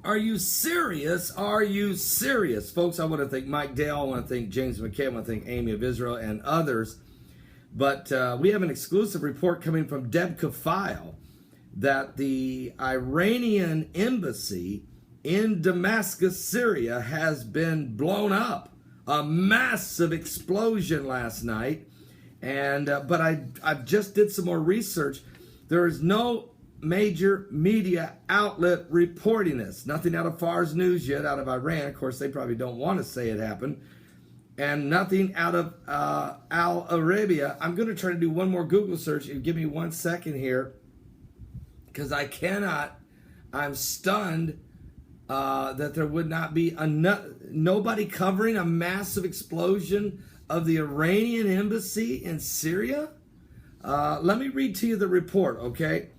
Are you serious? Are you serious? Folks, I want to thank Mike Dale. I want to thank James McKay. I want to thank Amy of Israel and others. But we have an exclusive report coming from Deb Kafile that the Iranian embassy in Damascus, Syria has been blown up. A massive explosion last night. And but I've just did some more research. There is no major media outlet reporting this. Nothing out of Fars News yet, out of Iran. Of course, they probably don't want to say it happened. And nothing out of Al Arabia. I'm going to try to do one more Google search. Give me 1 second here, because I cannot. I'm stunned that there would not be nobody covering a massive explosion of the Iranian embassy in Syria. Let me read to you the report, okay?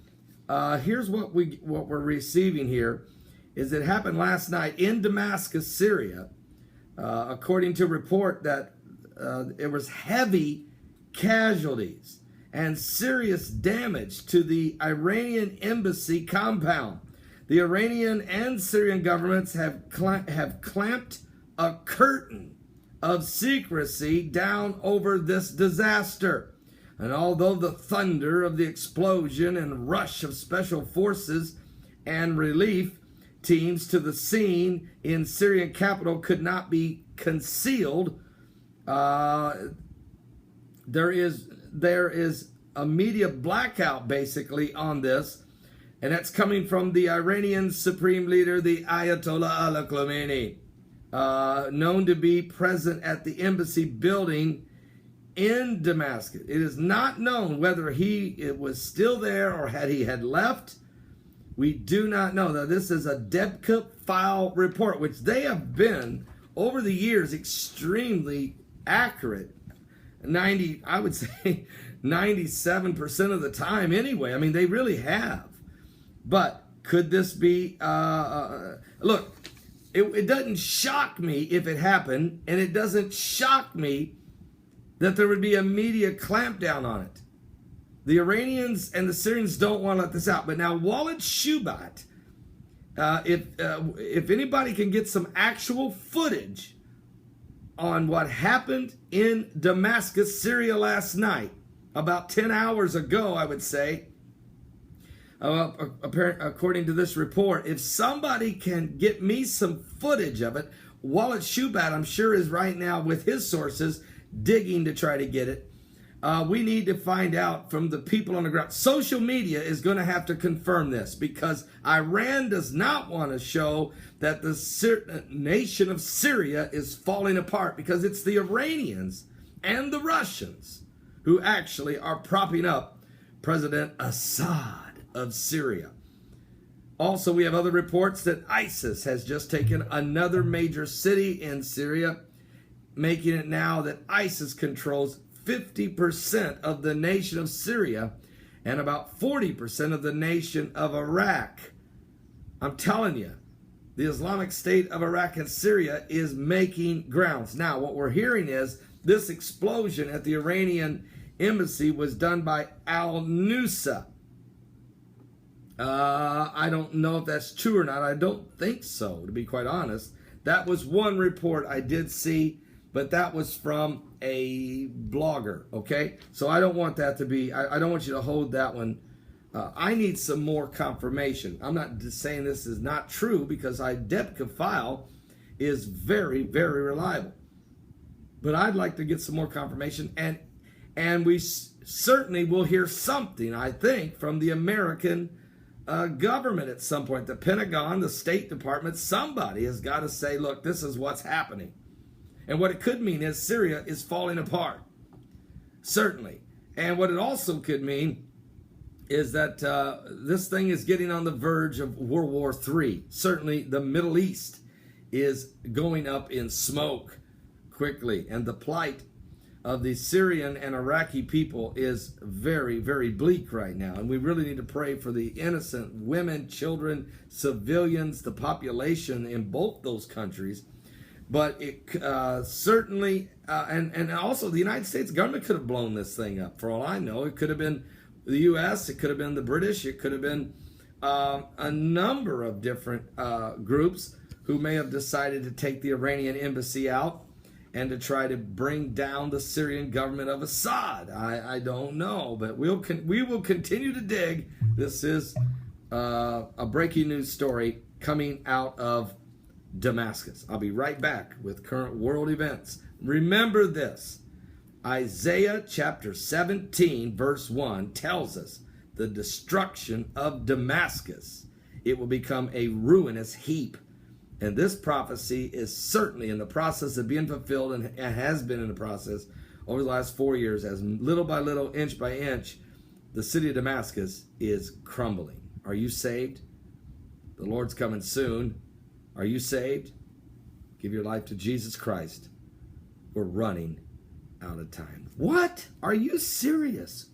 Here's what we're receiving here. Is it happened last night in Damascus, Syria. According to a report that it was heavy casualties and serious damage to the Iranian embassy compound. The Iranian and Syrian governments have clamped a curtain of secrecy down over this disaster. And although the thunder of the explosion and rush of special forces and relief teams to the scene in Syrian capital could not be concealed, there is a media blackout basically on this, and that's coming from the Iranian supreme leader, the Ayatollah Ali Khamenei, known to be present at the embassy building in Damascus. It is not known whether it was still there or he had left. We do not know. Now, this is a Deb Kafile report, which they have been over the years extremely accurate. I would say 97% of the time anyway. I mean, they really have. But could this be, look, it doesn't shock me if it happened, and it doesn't shock me that there would be a media clampdown on it. The Iranians and the Syrians don't want to let this out. But now Walid Shubat, if anybody can get some actual footage on what happened in Damascus, Syria last night, about 10 hours ago, I would say, according to this report, if somebody can get me some footage of it, Walid Shubat, I'm sure, is right now with his sources digging to try to get it. We need to find out from the people on the ground. Social media is going to have to confirm this, because Iran does not want to show that the nation of Syria is falling apart, because it's the Iranians and the Russians who actually are propping up President Assad of Syria. Also, we have other reports that ISIS has just taken another major city in Syria, making it now that ISIS controls 50% of the nation of Syria and about 40% of the nation of Iraq. I'm telling you, the Islamic State of Iraq and Syria is making grounds. Now, what we're hearing is this explosion at the Iranian embassy was done by al-Nusra. I don't know if that's true or not. I don't think so, to be quite honest. That was one report I did see, but that was from a blogger, okay? So I don't want that to be, I don't want you to hold that one. I need some more confirmation. I'm not just saying this is not true, because Deb Kafile is very, very reliable. But I'd like to get some more confirmation, and we certainly will hear something, I think, from the American government at some point. The Pentagon, the State Department, somebody has got to say, look, this is what's happening. And what it could mean is Syria is falling apart. Certainly. And what it also could mean is that this thing is getting on the verge of World War III. Certainly the Middle East is going up in smoke quickly. And the plight of the Syrian and Iraqi people is very, very bleak right now. And we really need to pray for the innocent women, children, civilians, the population in both those countries. But it certainly, and also the United States government could have blown this thing up. For all I know, it could have been the U.S., it could have been the British, it could have been a number of different groups who may have decided to take the Iranian embassy out and to try to bring down the Syrian government of Assad. I don't know, but we will continue to dig. This is a breaking news story coming out of Damascus. I'll be right back with current world events. Remember this. Isaiah chapter 17 verse 1 tells us the destruction of Damascus. It will become a ruinous heap. And this prophecy is certainly in the process of being fulfilled, and has been in the process over the last 4 years, as little by little, inch by inch, the city of Damascus is crumbling. Are you saved? The Lord's coming soon. Are you saved? Give your life to Jesus Christ. We're running out of time. What? Are you serious?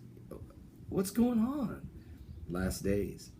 What's going on? Last days.